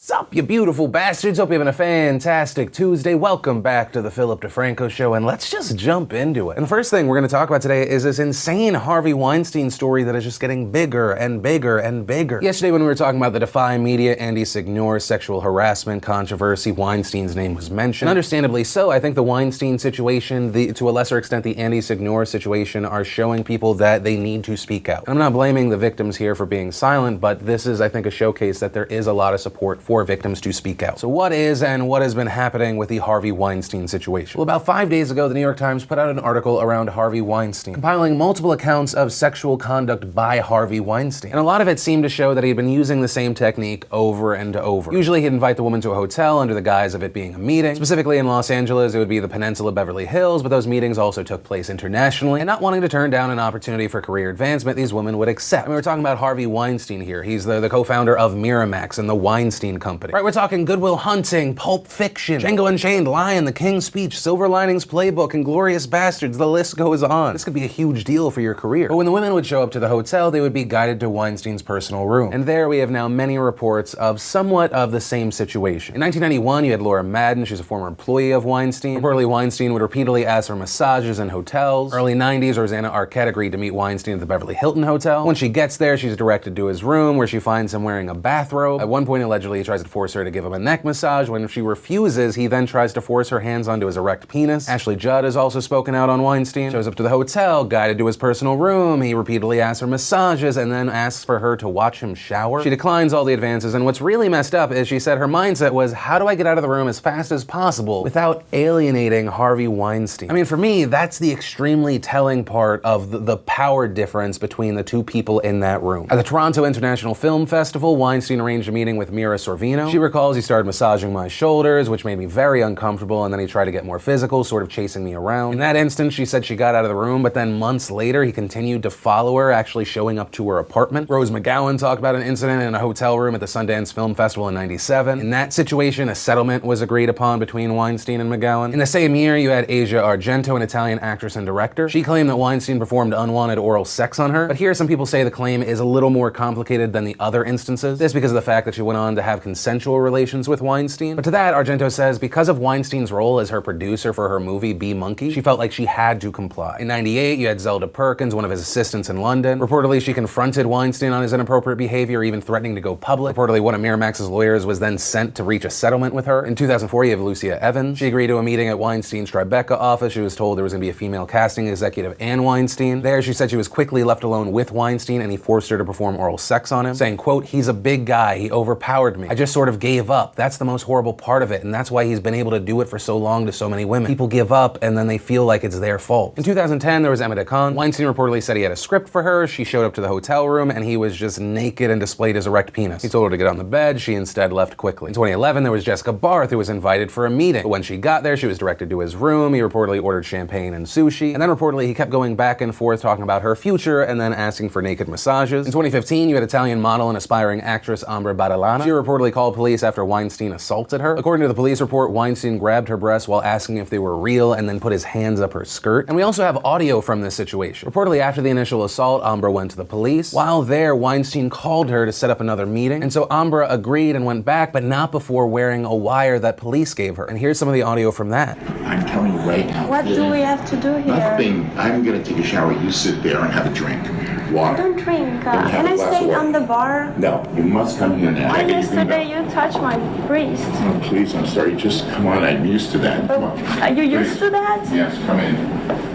Sup, you beautiful bastards? Hope you're having a fantastic Tuesday. Welcome back to the Philip DeFranco Show, and let's just jump into it. And the first thing we're going to talk about today is this insane Harvey Weinstein story that is just getting bigger and bigger and bigger. Yesterday when we were talking about the Defy Media, Andy Signore sexual harassment controversy, Weinstein's name was mentioned. And understandably so. I think the Weinstein situation, to a lesser extent the Andy Signore situation, are showing people that they need to speak out. And I'm not blaming the victims here for being silent, but this is, I think, a showcase that there is a lot of support for victims to speak out. So what is and what has been happening with the Harvey Weinstein situation? Well, about 5 days ago, the New York Times put out an article around Harvey Weinstein, compiling multiple accounts of sexual conduct by Harvey Weinstein. And a lot of it seemed to show that he had been using the same technique over and over. Usually he'd invite the woman to a hotel under the guise of it being a meeting. Specifically in Los Angeles, it would be the Peninsula Beverly Hills, but those meetings also took place internationally. And not wanting to turn down an opportunity for career advancement, these women would accept. I mean, we're talking about Harvey Weinstein here. He's the co-founder of Miramax and the Weinstein Company. Right, we're talking Good Will Hunting, Pulp Fiction, Django Unchained, Lion, The King's Speech, Silver Linings Playbook, Inglourious Bastards, the list goes on. This could be a huge deal for your career. But when the women would show up to the hotel, they would be guided to Weinstein's personal room. And there we have now many reports of somewhat of the same situation. In 1991, you had Laura Madden. She's a former employee of Weinstein. Reportedly, Weinstein would repeatedly ask for massages in hotels. Early 90s, Rosanna Arquette agreed to meet Weinstein at the Beverly Hilton Hotel. When she gets there, she's directed to his room, where she finds him wearing a bathrobe. At one point, allegedly, he tries to force her to give him a neck massage. When she refuses, he then tries to force her hands onto his erect penis. Ashley Judd has also spoken out on Weinstein. Shows up to the hotel, guided to his personal room. He repeatedly asks her massages and then asks for her to watch him shower. She declines all the advances, and what's really messed up is she said her mindset was, how do I get out of the room as fast as possible without alienating Harvey Weinstein? I mean, for me, that's the extremely telling part of the power difference between the two people in that room. At the Toronto International Film Festival, Weinstein arranged a meeting with Mira Sorvino. She recalls he started massaging my shoulders, which made me very uncomfortable, and then he tried to get more physical, sort of chasing me around. In that instance, she said she got out of the room, but then months later, he continued to follow her, actually showing up to her apartment. Rose McGowan talked about an incident in a hotel room at the Sundance Film Festival in '97. In that situation, a settlement was agreed upon between Weinstein and McGowan. In the same year, you had Asia Argento, an Italian actress and director. She claimed that Weinstein performed unwanted oral sex on her, but here some people say the claim is a little more complicated than the other instances. This because of the fact that she went on to have consensual relations with Weinstein. But to that, Argento says because of Weinstein's role as her producer for her movie Bee Monkey, she felt like she had to comply. In '98, you had Zelda Perkins, one of his assistants in London. Reportedly, she confronted Weinstein on his inappropriate behavior, even threatening to go public. Reportedly, one of Miramax's lawyers was then sent to reach a settlement with her. In 2004, you have Lucia Evans. She agreed to a meeting at Weinstein's Tribeca office. She was told there was going to be a female casting executive and Weinstein. There, she said she was quickly left alone with Weinstein, and he forced her to perform oral sex on him, saying, quote, "He's a big guy. He overpowered me. I just sort of gave up. That's the most horrible part of it, and that's why he's been able to do it for so long to so many women. People give up, and then they feel like it's their fault." In 2010, there was Emma Khan. Weinstein reportedly said he had a script for her. She showed up to the hotel room, and he was just naked and displayed his erect penis. He told her to get on the bed. She instead left quickly. In 2011, there was Jessica Barth, who was invited for a meeting. But when she got there, she was directed to his room. He reportedly ordered champagne and sushi. And then reportedly, he kept going back and forth talking about her future and then asking for naked massages. In 2015, you had Italian model and aspiring actress Ambra Badalana. She reportedly called police after Weinstein assaulted her. According to the police report, Weinstein grabbed her breasts while asking if they were real and then put his hands up her skirt. And we also have audio from this situation. Reportedly, after the initial assault, Ambra went to the police. While there, Weinstein called her to set up another meeting. And so Ambra agreed and went back, but not before wearing a wire that police gave her. And here's some of the audio from that. I'm telling you right now. What do we have to do here? Nothing. I'm going to take a shower. You sit there and have a drink. Water. I don't drink. Then have Can a I glass of stay water. on the bar? No, you must come here now. Why I get yesterday you touched my breast? Oh, please, I'm sorry. Just come on. I'm used to that. Come on. Are you used to that? Yes, come in.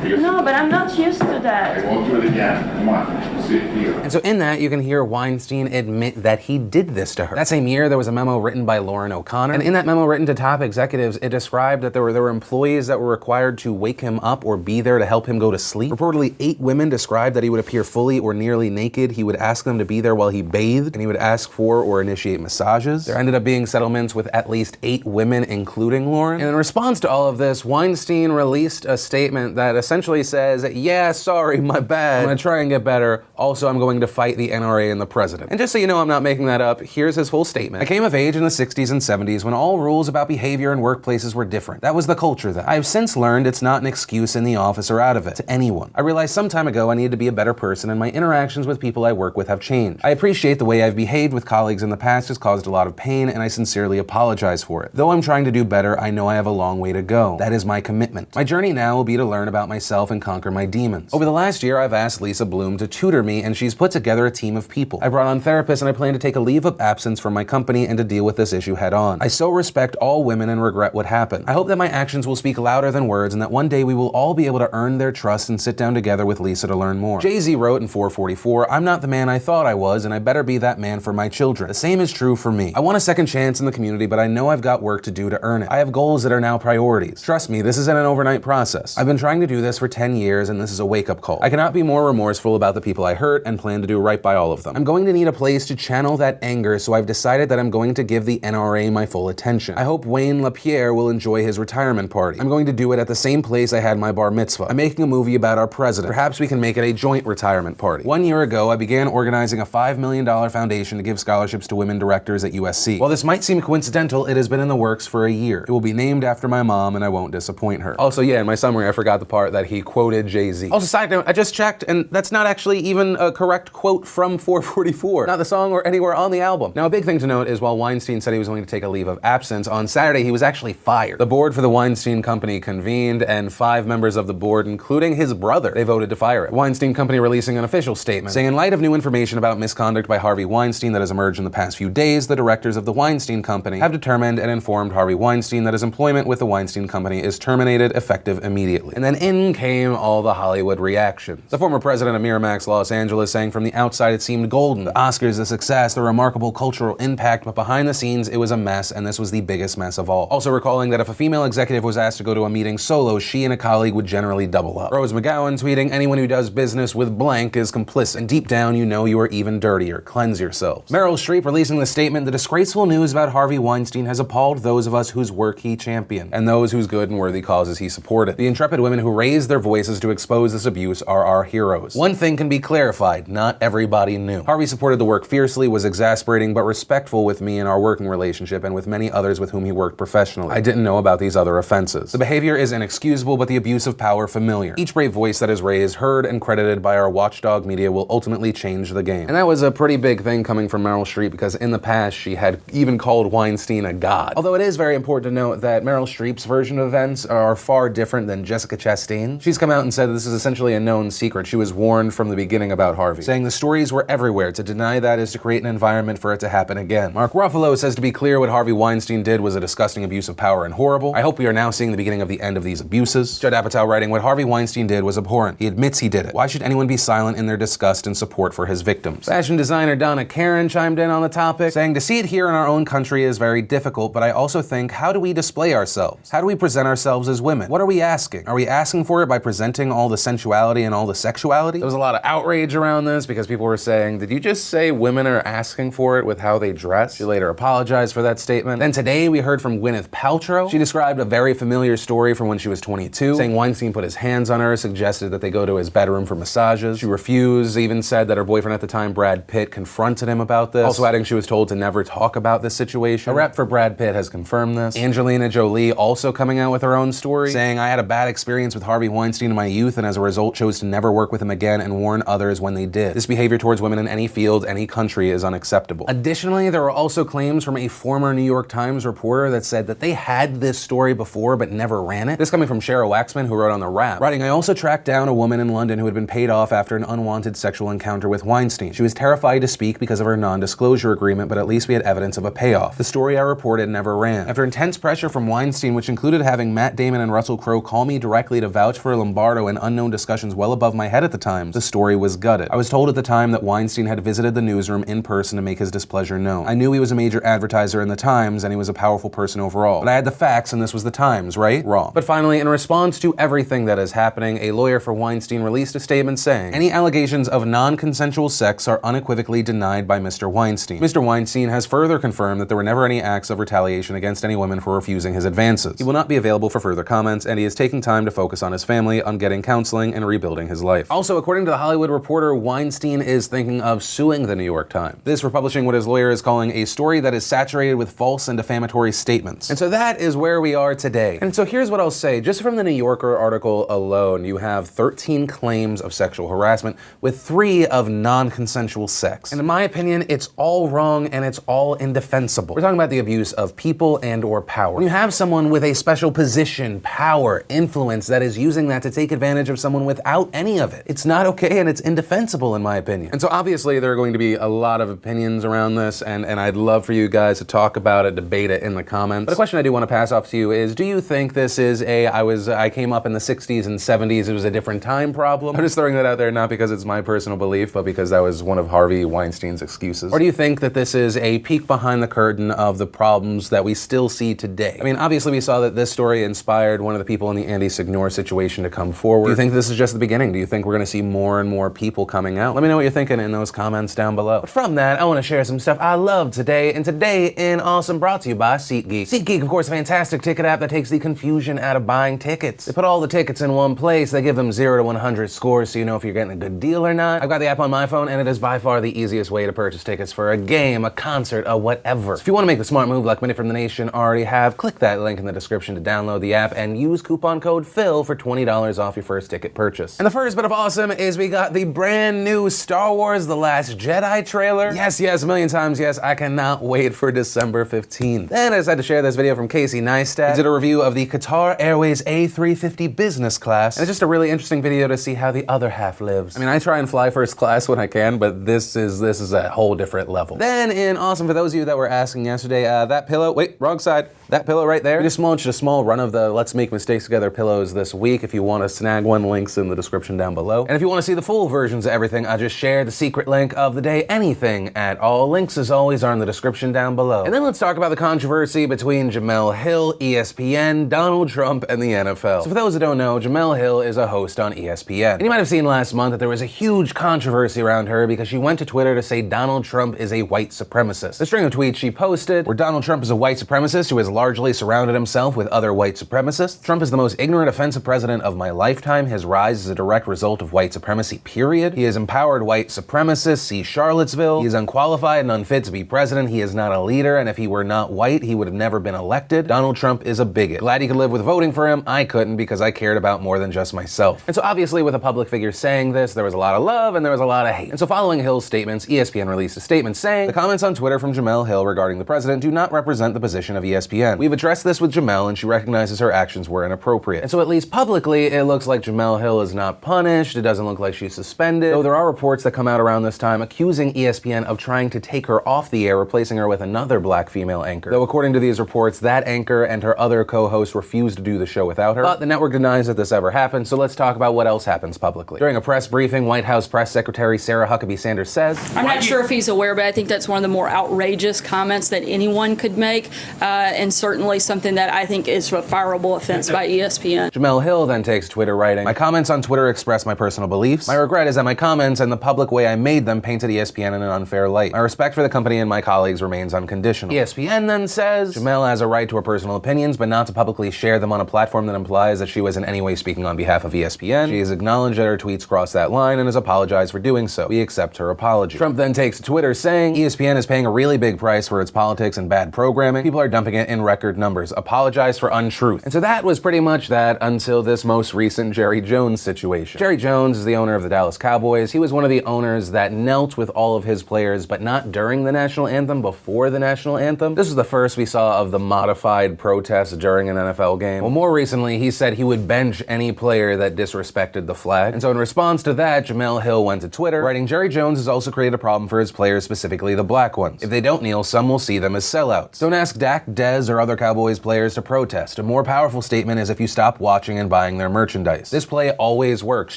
Because No, but I'm not used to I that. won't do it again. Come on. Sit here. And so in that, you can hear Weinstein admit that he did this to her. That same year, there was a memo written by Lauren O'Connor. And in that memo written to top executives, it described that there were employees that were required to wake him up or be there to help him go to sleep. Reportedly, 8 women described that he would appear fully or nearly naked. He would ask them to be there while he bathed, and he would ask for or initiate massages. There ended up being settlements with at least 8 women, including Lauren. And in response to all of this, Weinstein released a statement that essentially says, yeah, sorry, my bad. I'm gonna try and get better. Also, I'm going to fight the NRA and the president. And just so you know I'm not making that up, here's his full statement. I came of age in the 60s and 70s when all rules about behavior in workplaces were different. That was the culture then. I have since learned it's not an excuse in the office or out of it, to anyone. I realized some time ago I needed to be a better person, and my interactions with people I work with have changed. I appreciate the way I've behaved with colleagues in the past has caused a lot of pain, and I sincerely apologize for it. Though I'm trying to do better, I know I have a long way to go. That is my commitment. My journey now will be to learn about myself and conquer my demons. Over the last year, I've asked Lisa Bloom to tutor me, and she's put together a team of people. I brought on therapists, and I plan to take a leave of absence from my company and to deal with this issue head on. I so respect all women and regret what happened. I hope that my actions will speak louder than words, and that one day we will all be able to earn their trust and sit down together with Lisa to learn more. Jay-Z wrote in 444, "I'm not the man I thought I was, and I better be that man for my children." The same is true for me. I want a second chance in the community, but I know I've got work to do to earn it. I have goals that are now priorities. Trust me, this isn't an overnight process. I've been trying to do this for 10 years, and this is a wake-up call. I cannot be more remorseful about the people I hurt and plan to do right by all of them. I'm going to need a place to channel that anger, so I've decided that I'm going to give the NRA my full attention. I hope Wayne LaPierre will enjoy his retirement party. I'm going to do it at the same place I had my bar mitzvah. I'm making a movie about our president. Perhaps we can make it a joint retirement party. 1 year ago, I began organizing a $5 million foundation to give scholarships to women directors at USC. While this might seem coincidental, it has been in the works for a year. It will be named after my mom, and I won't disappoint her. Also, yeah, in my summary, I forgot the part that he quoted Jay-Z. Also, side note, I just checked, and that's not actually even a correct quote from 444. Not the song or anywhere on the album. Now, a big thing to note is while Weinstein said he was going to take a leave of absence, on Saturday he was actually fired. The board for the Weinstein Company convened, and 5 members of the board, including his brother, they voted to fire it. Weinstein Company releasing an official statement saying, in light of new information about misconduct by Harvey Weinstein that has emerged in the past few days, the directors of the Weinstein Company have determined and informed Harvey Weinstein that his employment with the Weinstein Company is terminated effective immediately. And then in came all the Hollywood reactions. The former president of Miramax Los Angeles saying from the outside it seemed golden. The Oscars, the success, the remarkable cultural impact, but behind the scenes it was a mess, and this was the biggest mess of all. Also recalling that if a female executive was asked to go to a meeting solo, she and a colleague would generally double up. Rose McGowan tweeting, anyone who does business with blank is complicit, and deep down you know you are even dirtier. Cleanse yourselves. Meryl Streep releasing the statement, the disgraceful news about Harvey Weinstein has appalled those of us whose work he championed, and those whose good and worthy causes he supported. The intrepid women who raised their voices to expose this abuse are our heroes. One thing can be clarified, not everybody knew. Harvey supported the work fiercely, was exasperating but respectful with me in our working relationship and with many others with whom he worked professionally. I didn't know about these other offenses. The behavior is inexcusable, but the abuse of power familiar. Each brave voice that is raised, heard, and credited by our watchdog media will ultimately change the game. And that was a pretty big thing coming from Meryl Streep, because in the past she had even called Weinstein a god. Although it is very important to note that Meryl Streep's version of events are far different than Jessica Chastain. She's come out and said that this is essentially a known secret. She was warned from the beginning about Harvey, saying the stories were everywhere. To deny that is to create an environment for it to happen again. Mark Ruffalo says, to be clear, what Harvey Weinstein did was a disgusting abuse of power and horrible. I hope we are now seeing the beginning of the end of these abuses. Judd Apatow writing, what Harvey Weinstein did was abhorrent. He admits he did it. Why should anyone be silent in their disgust and support for his victims? Fashion designer Donna Karan chimed in on the topic, saying, to see it here in our own country is very difficult, but I also think, how do we display ourselves? How do we present ourselves as women? What are we asking? Are we asking for it by presenting all the sensuality and all the sexuality? There was a lot of outrage around this because people were saying, did you just say women are asking for it with how they dress? She later apologized for that statement. Then today we heard from Gwyneth Paltrow. She described a very familiar story from when she was 22, saying Weinstein put his hands on her, suggested that they go to his bedroom for massages. She refused, even said that her boyfriend at the time, Brad Pitt, confronted him about this. Also adding she was told to never talk about this situation. A rep for Brad Pitt has confirmed this. Angelina Jolie also coming out with her own story, saying, I had a bad experience with Harvey Weinstein in my youth and as a result chose to never work with him again and warn others when they did. This behavior towards women in any field, any country is unacceptable. Additionally, there were also claims from a former New York Times reporter that said that they had this story before but never ran it. This coming from Shara Waxman, who wrote on The Wrap, writing, I also tracked down a woman in London who had been paid off after an unwanted sexual encounter with Weinstein. She was terrified to speak because of her non-disclosure agreement, but at least we had evidence of a payoff. The story I reported never ran. After intense pressure from Weinstein, which included having Matt Damon and Russell Crowe call me directly to vouch for Lombardo and unknown discussions well above my head at the time, the story was gutted. I was told at the time that Weinstein had visited the newsroom in person to make his displeasure known. I knew he was a major advertiser in the Times and he was a powerful person overall, but I had the facts and this was the Times, right? Wrong. But finally, in response to everything that is happening, a lawyer for Weinstein released a statement saying, any allegations of non-consensual sex are unequivocally denied by Mr. Weinstein. Mr. Weinstein has further confirmed that there were never any acts of retaliation against any women for refusing his advances. He will not be available for further comments, and he is taking time to focus on his family, on getting counseling, and rebuilding his life. Also, according to The Hollywood Reporter, Weinstein is thinking of suing the New York Times. This for publishing what his lawyer is calling a story that is saturated with false and defamatory statements. And so that is where we are today. And so here's what I'll say. Just from the New Yorker article alone, you have 13 claims of sexual harassment, with 3 of non-consensual sex. And in my opinion, it's all wrong and it's all indefensible. We're talking about the abuse of people and or power. When you have someone with a special position, power, influence that is using that to take advantage of someone without any of it, it's not okay and it's indefensible in my opinion. And so obviously there are going to be a lot of opinions around this, and I'd love for you guys to talk about it, debate it in the comments. But a question I do want to pass off to you is, do you think this is I came up in the 60s and 70s, it was a different time problem? I'm just throwing that out there not because it's my personal belief, but because that was one of Harvey Weinstein's excuses. Or do you think that this is a peek behind the curtain of the problems that we still see today? I mean, obviously we saw that this story inspired one of the people in the Andy Signore situation to come forward. Do you think this is just the beginning? Do you think we're going to see more and more people coming out? Let me know what you're thinking in those comments down below. But from that, I want to share some stuff I love today, and today in Awesome brought to you by SeatGeek. SeatGeek, of course, a fantastic ticket app that takes the confusion out of buying tickets. They put all the tickets in one place, they give them 0 to 100 scores so you know if you're getting a good deal or not. I've got the app on my phone, and it is by far the easiest way to purchase tickets for a game, a concert, a whatever. So if you want to make the smart move like many from the nation already have, click that link in the description to download the app and use coupon code PHIL for $20 off your first ticket purchase. And the first bit of awesome is we got the brand new Star Wars The Last Jedi trailer. Yes, a million times yes, I cannot wait for December 15th. Then I decided to share this video from Casey Neistat. He did a review of the Qatar Airways A350 business class, and it's just a really interesting video to see how the other half lives. I mean, I try and fly first class when I can, but this is a whole different level. Then in Awesome, for those of you that were asking yesterday, that pillow, wait, wrong side. That pillow right there, we just launched a small run of the Let's Make Mistakes Together pillows this week. If you want to snag one, links in the description down below. And if you want to see the full versions of everything, I just shared the secret link of the day, anything at all. Links, as always, are in the description down below. And then let's talk about the controversy between Jemele Hill, ESPN, Donald Trump, and the NFL. So for those that don't know, Jemele Hill is a host on ESPN. And you might have seen last month that there was a huge controversy around her because she went to Twitter to say Donald Trump is a white supremacist. The string of tweets she posted where Donald Trump is a white supremacist who has largely surrounded himself with other white supremacists. Trump is the most ignorant, offensive president of my lifetime. His rise is a direct result of white supremacy, period. He has empowered white supremacists. See Charlottesville. He is unqualified and unfit to be president. He is not a leader, and if he were not white, he would have never been elected. Donald Trump is a bigot. Glad he could live with voting for him. I couldn't because I cared about more than just myself. And so obviously with a public figure saying this, there was a lot of love and there was a lot of hate. And so following Hill's statements, ESPN released a statement saying, the comments on Twitter from Jemele Hill regarding the president do not represent the position of ESPN. We've addressed this with Jemele and she recognizes her actions were inappropriate. And so at least publicly, it looks like Jemele Hill is not punished. It doesn't look like she's suspended. Though there are reports that come out around this time accusing ESPN of trying to take her off the air, replacing her with another black female anchor. Though according to these reports, that anchor and her other co-host refused to do the show without her. But the network denies that this ever happened, so let's talk about what else happens publicly. During a press briefing, White House Press Secretary Sarah Huckabee Sanders says, I'm not sure if he's aware, but I think that's one of the more outrageous comments that anyone could make, and certainly something that I think is a fireable offense by ESPN. Jemele Hill then takes Twitter writing, my comments on Twitter express my personal beliefs. My regret is that my comments and the public way I made them painted ESPN in an unfair light. My respect for the company and my colleagues remains unconditional. ESPN then says, Jemele has a right to her personal opinions, but not to publicly share them on a platform that implies that she was in any way speaking on behalf of ESPN. She has acknowledged that her tweets crossed that line and has apologized for doing so. We accept her apology. Trump then takes to Twitter saying, ESPN is paying a really big price for its politics and bad programming. People are dumping it in record numbers. Apologize for untruth. And so that was pretty much that until this most recent Jerry Jones situation. Jerry Jones is the owner of the Dallas Cowboys. He was one of the owners that knelt with all of his players, but not during the national anthem, before the national anthem. This is the first we saw of the modified protest during an NFL game. Well, more recently, he said he would bench any player that disrespected the flag. And so in response to that, Jemele Hill went to Twitter, writing, Jerry Jones has also created a problem for his players, specifically the black ones. If they don't kneel, some will see them as sellouts. Don't ask Dak, Dez, or other Cowboys players to protest. A more powerful statement is if you stop watching and buying their merchandise. This play always works.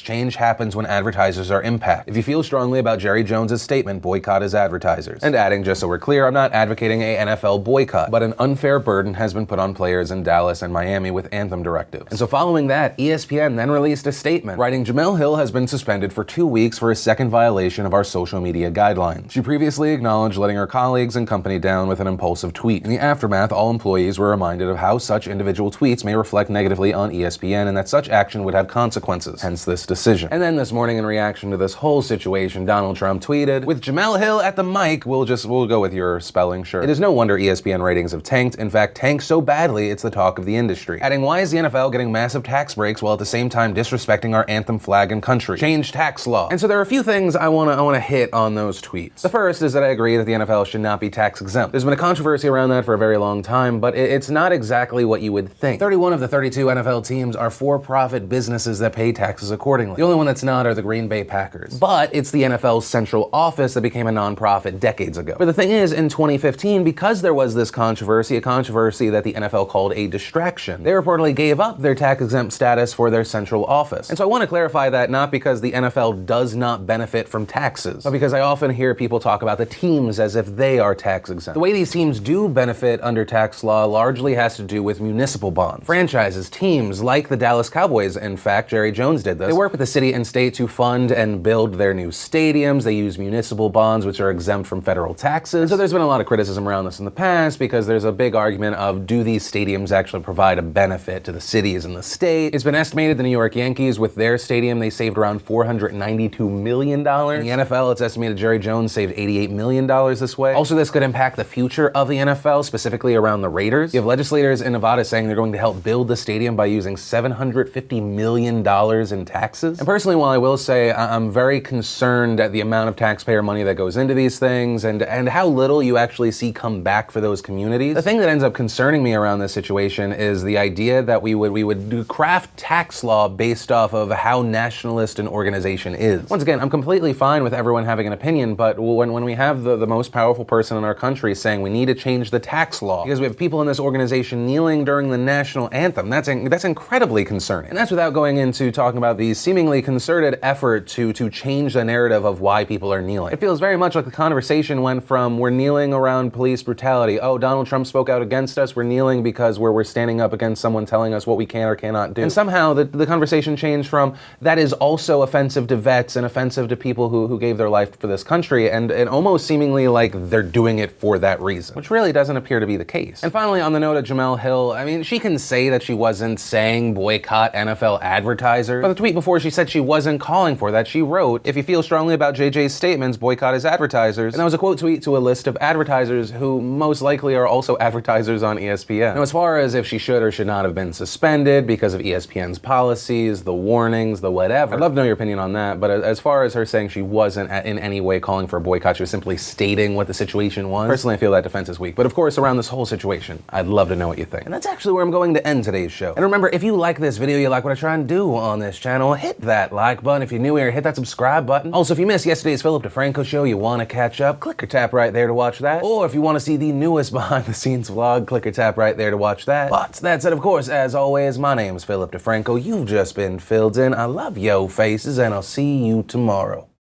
Change happens when advertisers are impacted. If you feel strongly about Jerry Jones's statement, boycott his advertisers. And adding, just so we're clear, I'm not advocating a NFL boycott, but an unfair burden has been put on players in Dallas and Miami with anthem directives. And so following that, ESPN then released a statement, writing, Jemele Hill has been suspended for 2 weeks for a second violation of our social media guidelines. She previously acknowledged letting her colleagues and company down with an impulsive tweet. In the aftermath, all employees were reminded of how such individual tweets may reflect negatively on ESPN and that such action would have consequences, hence this decision. And then this morning, in reaction to this whole situation, Donald Trump tweeted, with Jemele Hill at the mic, we'll go with your spelling, sure. It is no wonder ESPN ratings have tanked. In fact, tanked so badly, it's the talk of the industry. Adding, why is the NFL getting massive tax breaks while at the same time disrespecting our anthem, flag, and country? Change change tax law. And so there are a few things I wanna hit on those tweets. The first is that I agree that the NFL should not be tax exempt. There's been a controversy around that for a very long time, but it's not exactly what you would think. 31 of the 32 NFL teams are for-profit businesses that pay taxes accordingly. The only one that's not are the Green Bay Packers. But it's the NFL's central office that became a nonprofit decades ago. But the thing is, in 2015, because there was this controversy, a controversy that the NFL called a distraction, they reportedly gave up their tax-exempt status for their central office. And so I want to clarify that not because the NFL does not benefit from taxes, but because I often hear people talk about the teams as if they are tax-exempt. The way these teams do benefit under tax law largely has to do with municipal bonds. Franchises, teams like the Dallas Cowboys, in fact, Jerry Jones did this. They work with the city and state to fund and build their new stadiums. They use municipal bonds, which are exempt from federal taxes. And so there's been a lot of criticism around this in the past because there's a big argument of, do these stadiums actually provide a benefit to the cities and the state? It's been estimated the New York Yankees, with their stadium, they saved around $492 million. In the NFL, it's estimated Jerry Jones saved $88 million this way. Also, this could impact the future of the NFL, specifically around the Raiders. You have legislators in Nevada saying they're going to help build the stadium by using $750 million in taxes. And personally, while I will say I'm very concerned at the amount of taxpayer money that goes into these things and how little you actually see come back for those communities, the thing that ends up concerning me around this situation is the idea that we would craft tax law based off of how nationalist an organization is. Once again, I'm completely fine with everyone having an opinion, but when we have the most powerful person in our country saying we need to change the tax law because we have people in this organization kneeling during the national anthem, that's incredibly concerning. And that's without going into talking about the seemingly concerted effort to change the narrative of why people are kneeling. It feels very much like the conversation went from, we're kneeling around police brutality, oh, Donald Trump spoke out against us, we're kneeling because we're standing up against someone telling us what we can or cannot do. And somehow the conversation changed from, that is also offensive to vets and offensive to people who gave their life for this country, and almost seemingly like they're doing it for that reason, which really doesn't appear to be the case. And finally, on the note of Jemele Hill, I mean, she can say that she wasn't saying boycott NFL advertisers, but the tweet before she said she wasn't calling for that, she wrote, if you feel strongly about JJ's statements, boycott his advertisers. And that was a quote tweet to a list of advertisers who most likely are also advertisers on ESPN. Now, as far as if she should or should not have been suspended because of ESPN's policies, the warnings, the whatever, I'd love to know your opinion on that, but as far as her saying she wasn't in any way calling for a boycott, she was simply stating what the situation was, personally I feel that defense is weak. But of course, around this whole situation, I'd love to know what you think. And that's actually where I'm going to end today's show. And remember, if you like this video, you like what I try and do on this channel, hit that like button. If you're new here, hit that subscribe button. Also, if you missed yesterday's Philip DeFranco show, you want to catch up, click or tap right there to watch that. Or if you want to see the newest behind the scenes vlog, click or tap right there to watch that. But that said, of course, as always, my name's Philip DeFranco. You've just been filled in. I love yo faces, and I'll see you tomorrow.